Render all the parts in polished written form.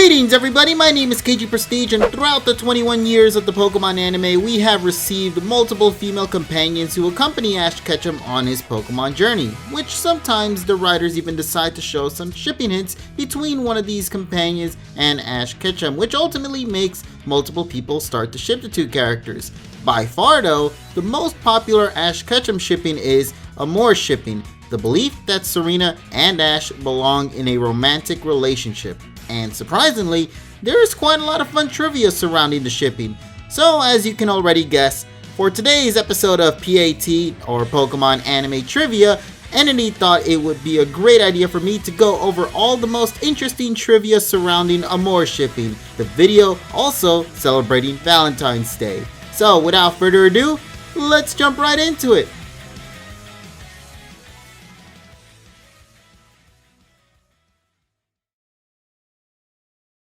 Greetings everybody, my name is KGPrestige, and throughout the 21 years of the Pokemon anime, we have received multiple female companions who accompany Ash Ketchum on his Pokemon journey, which sometimes the writers even decide to show some shipping hints between one of these companions and Ash Ketchum, which ultimately makes multiple people start to ship the two characters. By far though, the most popular Ash Ketchum shipping is Amourshipping, the belief that Serena and Ash belong in a romantic relationship. And surprisingly, there is quite a lot of fun trivia surrounding the shipping. So as you can already guess, for today's episode of PAT, or Pokemon Anime Trivia, Entity thought it would be a great idea for me to go over all the most interesting trivia surrounding Amourshipping, the video also celebrating Valentine's Day. So without further ado, let's jump right into it.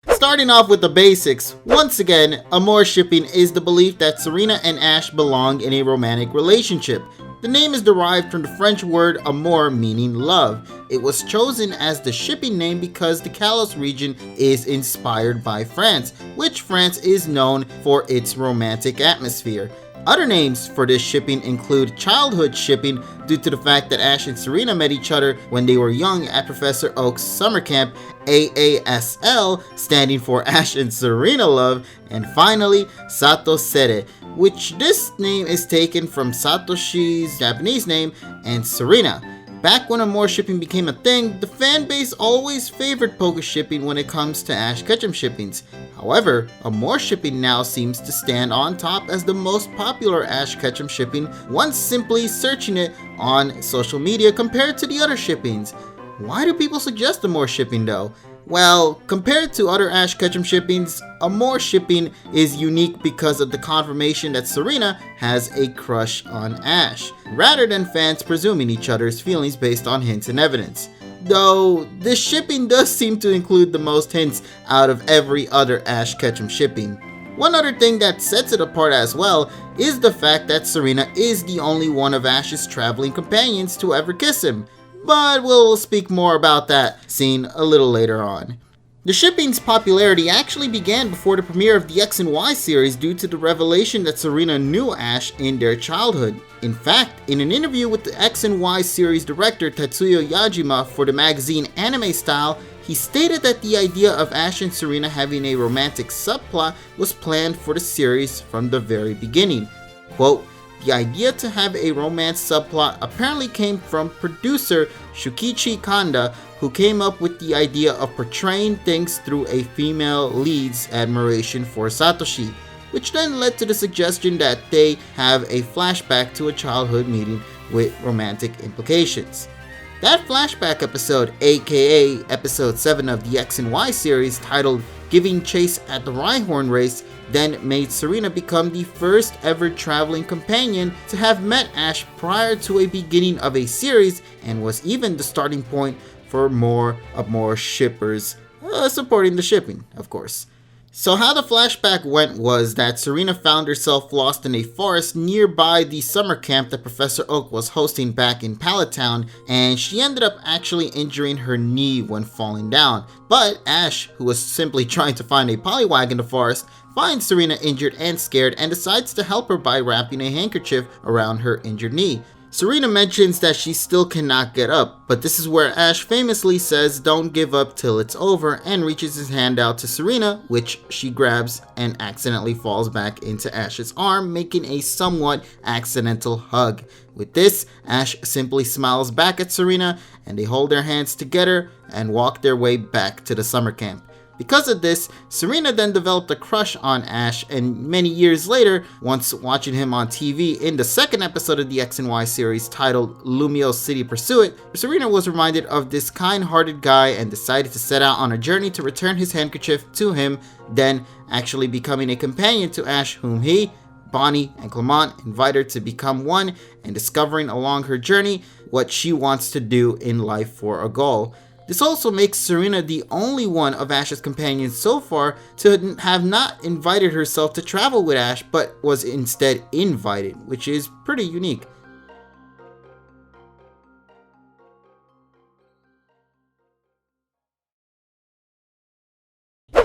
Starting off with the basics, once again, Amourshipping is the belief that Serena and Ash belong in a romantic relationship. The name is derived from the French word amour, meaning love. It was chosen as the shipping name because the Kalos region is inspired by France, which France is known for its romantic atmosphere. Other names for this shipping include childhood shipping due to the fact that Ash and Serena met each other when they were young at Professor Oak's summer camp, AASL standing for Ash and Serena Love, and finally Satoshi, which this name is taken from Satoshi's Japanese name and Serena. Back when Amourshipping became a thing, the fan base always favored PokéShipping when it comes to Ash Ketchum shippings. However, Amourshipping now seems to stand on top as the most popular Ash Ketchum shipping once simply searching it on social media compared to the other shippings. Why do people suggest Amourshipping though? Well, compared to other Ash Ketchum shippings, Amourshipping is unique because of the confirmation that Serena has a crush on Ash, rather than fans presuming each other's feelings based on hints and evidence. Though, this shipping does seem to include the most hints out of every other Ash Ketchum shipping. One other thing that sets it apart as well is the fact that Serena is the only one of Ash's traveling companions to ever kiss him. But we'll speak more about that scene a little later on. The shipping's popularity actually began before the premiere of the X and Y series due to the revelation that Serena knew Ash in their childhood. In fact, in an interview with the X and Y series director Tatsuya Yajima for the magazine Anime Style, he stated that the idea of Ash and Serena having a romantic subplot was planned for the series from the very beginning. Quote, "The idea to have a romance subplot apparently came from producer Shukichi Kanda, who came up with the idea of portraying things through a female lead's admiration for Satoshi, which then led to the suggestion that they have a flashback to a childhood meeting with romantic implications." That flashback episode, aka episode 7 of the X and Y series titled Giving Chase at the Rhyhorn Race, then made Serena become the first ever traveling companion to have met Ash prior to a beginning of a series, and was even the starting point for more Amourshipers supporting the shipping, of course. So how the flashback went was that Serena found herself lost in a forest nearby the summer camp that Professor Oak was hosting back in Pallet Town, and she ended up actually injuring her knee when falling down. But Ash, who was simply trying to find a Poliwag in the forest, finds Serena injured and scared and decides to help her by wrapping a handkerchief around her injured knee. Serena mentions that she still cannot get up, but this is where Ash famously says don't give up till it's over, and reaches his hand out to Serena, which she grabs and accidentally falls back into Ash's arm, making a somewhat accidental hug. With this, Ash simply smiles back at Serena, and they hold their hands together and walk their way back to the summer camp. Because of this, Serena then developed a crush on Ash, and many years later, once watching him on TV in the second episode of the X and Y series titled Lumio City Pursuit, Serena was reminded of this kind-hearted guy and decided to set out on a journey to return his handkerchief to him, then actually becoming a companion to Ash, whom he, Bonnie, and Clement invite her to become one, and discovering along her journey what she wants to do in life for a goal. This also makes Serena the only one of Ash's companions so far to have not invited herself to travel with Ash, but was instead invited, which is pretty unique.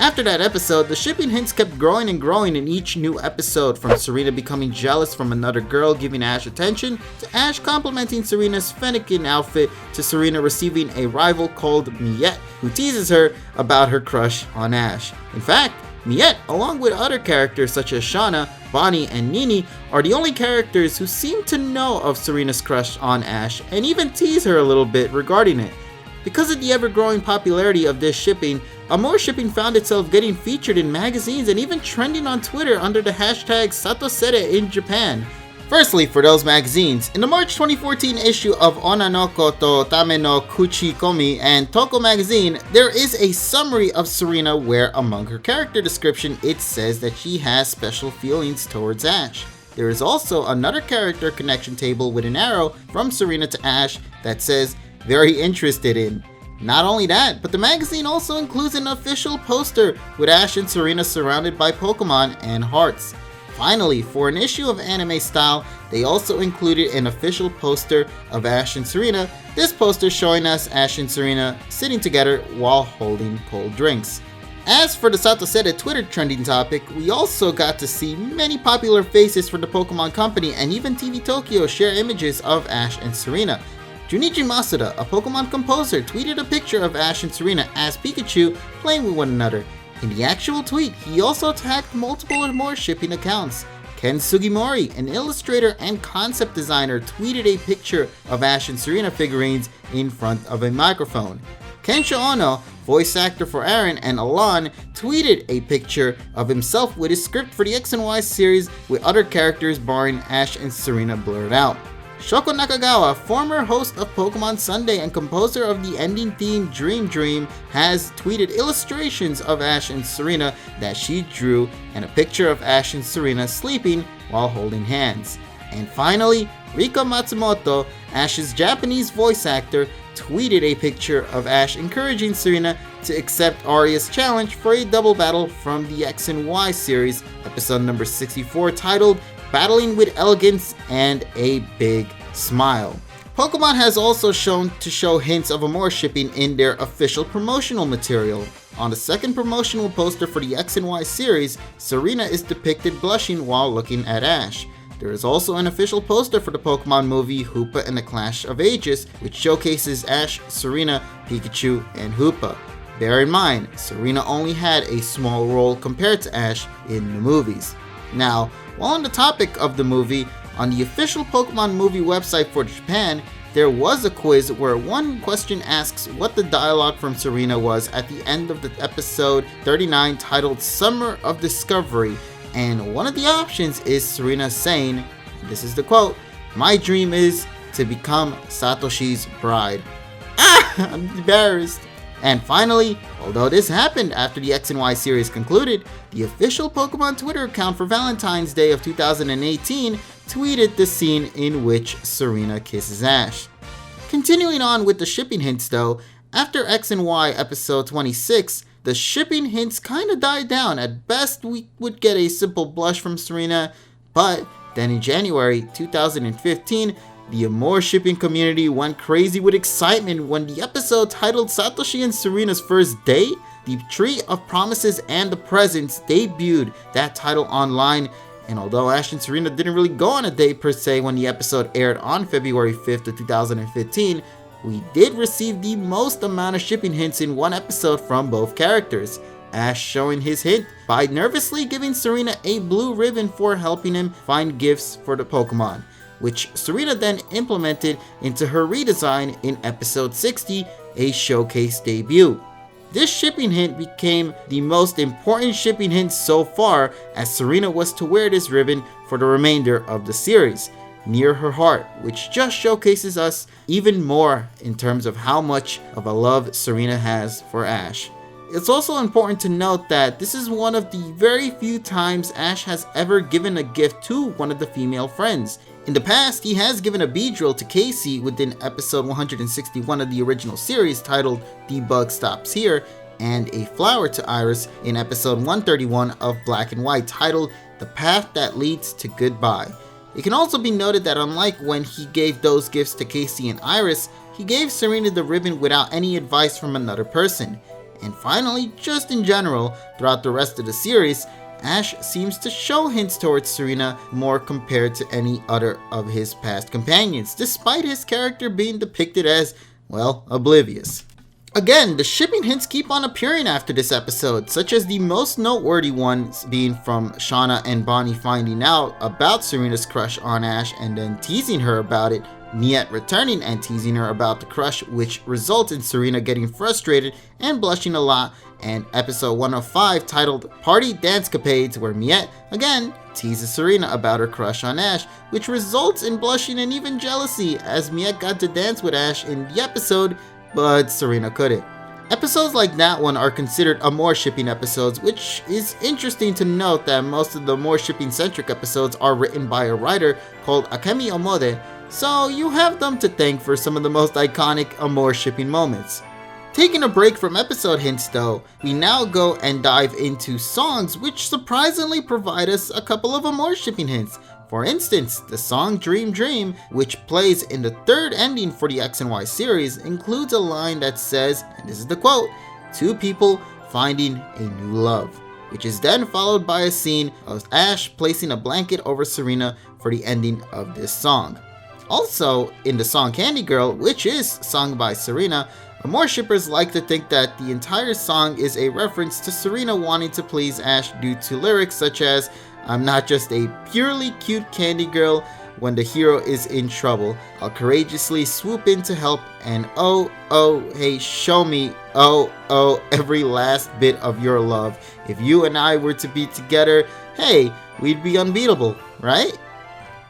After that episode, the shipping hints kept growing and growing in each new episode, from Serena becoming jealous from another girl giving Ash attention, to Ash complimenting Serena's Fennekin outfit, to Serena receiving a rival called Miette, who teases her about her crush on Ash. In fact, Miette, along with other characters such as Shauna, Bonnie, and Nini, are the only characters who seem to know of Serena's crush on Ash and even tease her a little bit regarding it. Because of the ever-growing popularity of this shipping, Amourshiping found itself getting featured in magazines and even trending on Twitter under the hashtag Satosere in Japan. Firstly, for those magazines, in the March 2014 issue of Onanoko to Tame no Kuchikomi and Toko magazine, there is a summary of Serena where, among her character description, it says that she has special feelings towards Ash. There is also another character connection table with an arrow from Serena to Ash that says, "Very interested in." Not only that, but the magazine also includes an official poster with Ash and Serena surrounded by Pokemon and hearts. Finally, for an issue of anime style, they also included an official poster of Ash and Serena, this poster showing us Ash and Serena sitting together while holding cold drinks. As for the Satosede Twitter trending topic, we also got to see many popular faces for the Pokemon Company and even TV Tokyo share images of Ash and Serena. Junichi Masuda, a Pokemon composer, tweeted a picture of Ash and Serena as Pikachu playing with one another. In the actual tweet, he also tagged multiple or more shipping accounts. Ken Sugimori, an illustrator and concept designer, tweeted a picture of Ash and Serena figurines in front of a microphone. Kensho Ono, voice actor for Aaron and Alon, tweeted a picture of himself with his script for the X and Y series with other characters barring Ash and Serena blurred out. Shoko Nakagawa, former host of Pokemon Sunday and composer of the ending theme Dream Dream, has tweeted illustrations of Ash and Serena that she drew and a picture of Ash and Serena sleeping while holding hands. And finally, Rika Matsumoto, Ash's Japanese voice actor, tweeted a picture of Ash encouraging Serena to accept Aria's challenge for a double battle from the X and Y series, episode number 64, titled Battling with Elegance and a Big Smile. Pokemon has also shown to show hints of Amourshiping in their official promotional material. On the second promotional poster for the X and Y series, Serena is depicted blushing while looking at Ash. There is also an official poster for the Pokemon movie Hoopa and the Clash of Ages, which showcases Ash, Serena, Pikachu, and Hoopa. Bear in mind, Serena only had a small role compared to Ash in the movies. Now, while on the topic of the movie, on the official Pokemon movie website for Japan, there was a quiz where one question asks what the dialogue from Serena was at the end of the episode 39 titled Summer of Discovery, and one of the options is Serena saying, this is the quote, "My dream is to become Satoshi's bride." I'm embarrassed. And finally, although this happened after the X and Y series concluded, the official Pokemon Twitter account for Valentine's Day of 2018 tweeted the scene in which Serena kisses Ash. Continuing on with the shipping hints though, after X and Y episode 26, the shipping hints kinda died down. At best, we would get a simple blush from Serena, but then in January 2015, the Amourshiping community went crazy with excitement when the episode titled Satoshi and Serena's First Date, the Tree of Promises and the Presents, debuted that title online. And although Ash and Serena didn't really go on a date per se when the episode aired on February 5th of 2015, we did receive the most amount of shipping hints in one episode from both characters. Ash showing his hint by nervously giving Serena a blue ribbon for helping him find gifts for the Pokemon, which Serena then implemented into her redesign in episode 60, a showcase debut. This shipping hint became the most important shipping hint so far, as Serena was to wear this ribbon for the remainder of the series, near her heart, which just showcases us even more in terms of how much of a love Serena has for Ash. It's also important to note that this is one of the very few times Ash has ever given a gift to one of the female friends. In the past, he has given a Beedrill to Casey within episode 161 of the original series titled The Bug Stops Here, and a flower to Iris in episode 131 of Black and White titled The Path That Leads to Goodbye. It can also be noted that unlike when he gave those gifts to Casey and Iris, he gave Serena the ribbon without any advice from another person. And finally, just in general, throughout the rest of the series, Ash seems to show hints towards Serena more compared to any other of his past companions, despite his character being depicted as, well, oblivious. Again, the shipping hints keep on appearing after this episode, such as the most noteworthy ones being from Shauna and Bonnie finding out about Serena's crush on Ash and then teasing her about it, Miette returning and teasing her about the crush, which results in Serena getting frustrated and blushing a lot, and episode 105 titled Party Dancecapades, where Miette, again, teases Serena about her crush on Ash, which results in blushing and even jealousy as Miette got to dance with Ash in the episode, but Serena couldn't. Episodes like that one are considered Amourshipping episodes, which is interesting to note that most of the Amourshipping centric episodes are written by a writer called Akemi Omode, so you have them to thank for some of the most iconic Amourshipping moments. Taking a break from episode hints though, we now go and dive into songs which surprisingly provide us a couple of Amourshipping hints. For instance, the song Dream Dream, which plays in the third ending for the X and Y series, includes a line that says, and this is the quote, "Two people finding a new love," which is then followed by a scene of Ash placing a blanket over Serena for the ending of this song. Also, in the song Candy Girl, which is sung by Serena, Amourshippers like to think that the entire song is a reference to Serena wanting to please Ash due to lyrics such as, "I'm not just a purely cute candy girl. When the hero is in trouble, I'll courageously swoop in to help, and oh, oh, hey, show me, oh, oh, every last bit of your love. If you and I were to be together, hey, we'd be unbeatable, right?"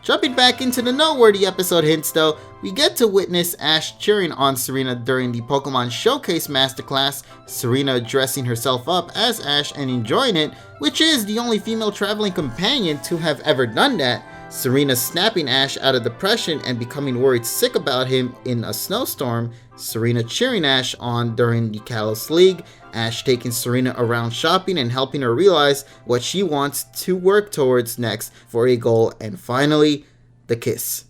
Jumping back into the noteworthy episode hints though, we get to witness Ash cheering on Serena during the Pokemon Showcase Masterclass, Serena dressing herself up as Ash and enjoying it, which is the only female traveling companion to have ever done that, Serena snapping Ash out of depression and becoming worried sick about him in a snowstorm, Serena cheering Ash on during the Kalos League, Ash taking Serena around shopping and helping her realize what she wants to work towards next for a goal, and finally, the kiss.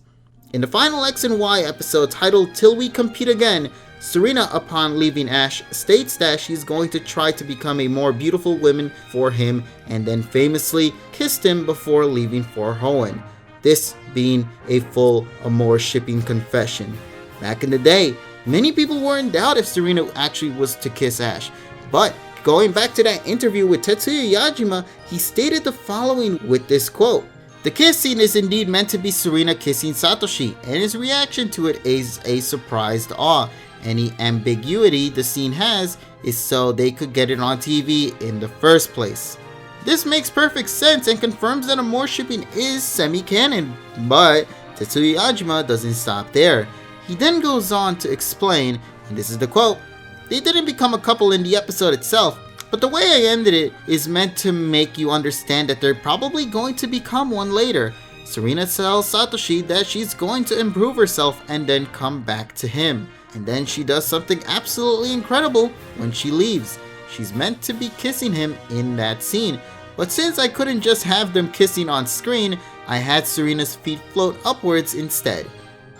In the final X and Y episode titled Till We Compete Again, Serena, upon leaving Ash, states that she's going to try to become a more beautiful woman for him and then famously kissed him before leaving for Hoenn. This being a full Amourshipping confession. Back in the day, many people were in doubt if Serena actually was to kiss Ash, but going back to that interview with Tetsuya Yajima, he stated the following with this quote: "The kiss scene is indeed meant to be Serena kissing Satoshi, and his reaction to it is a surprised awe. Any ambiguity the scene has is so they could get it on TV in the first place." This makes perfect sense and confirms that Amourshipping is semi-canon, but Tetsuya Yajima doesn't stop there. He then goes on to explain, and this is the quote, "They didn't become a couple in the episode itself, but the way I ended it is meant to make you understand that they're probably going to become one later. Serena tells Satoshi that she's going to improve herself and then come back to him. And then she does something absolutely incredible when she leaves. She's meant to be kissing him in that scene, but since I couldn't just have them kissing on screen, I had Serena's feet float upwards instead.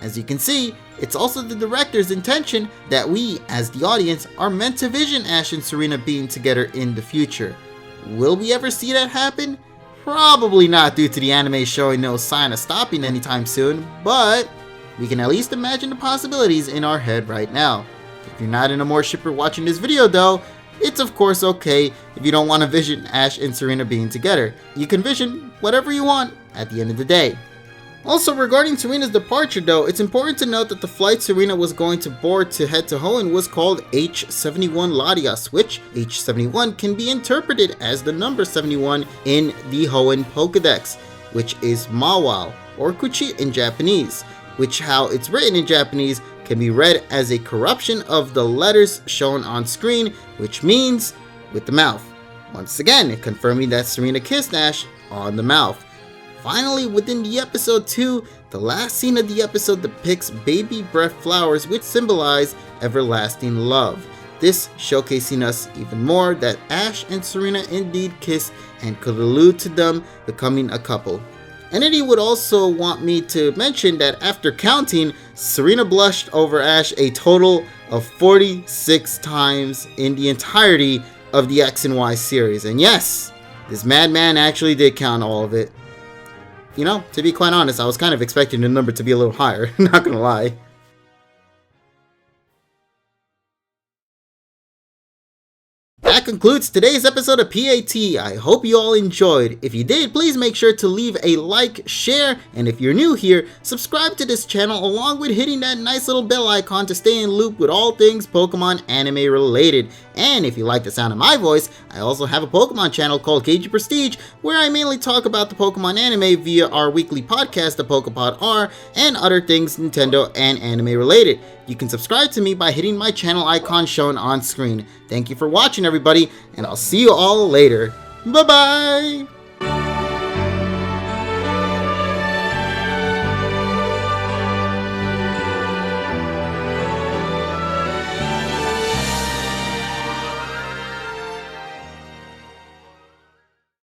As you can see, it's also the director's intention that we, as the audience, are meant to vision Ash and Serena being together in the future. Will we ever see that happen? Probably not, due to the anime showing no sign of stopping anytime soon, but we can at least imagine the possibilities in our head right now. If you're not an Amourshipper watching this video though, it's of course okay if you don't want to vision Ash and Serena being together. You can vision whatever you want at the end of the day. Also, regarding Serena's departure though, it's important to note that the flight Serena was going to board to head to Hoenn was called H71 Latias, which H71 can be interpreted as the number 71 in the Hoenn Pokédex, which is Mawal, or Kuchi in Japanese, which how it's written in Japanese can be read as a corruption of the letters shown on screen, which means with the mouth. Once again, confirming that Serena kissed Ash on the mouth. Finally, within the episode 2, the last scene of the episode depicts baby breath flowers which symbolize everlasting love. This showcasing us even more that Ash and Serena indeed kissed and could allude to them becoming a couple. And then he would also want me to mention that after counting, Serena blushed over Ash a total of 46 times in the entirety of the X and Y series. And yes, this madman actually did count all of it. You know, to be quite honest, I was kind of expecting the number to be a little higher, not gonna lie. That concludes today's episode of PAT. I hope you all enjoyed. If you did, please make sure to leave a like, share, and if you're new here, subscribe to this channel along with hitting that nice little bell icon to stay in loop with all things Pokemon anime related. And if you like the sound of my voice, I also have a Pokemon channel called KGPrestige, where I mainly talk about the Pokemon anime via our weekly podcast, the Pokepod R, and other things Nintendo and anime related. You can subscribe to me by hitting my channel icon shown on screen. Thank you for watching, everybody, and I'll see you all later. Bye-bye!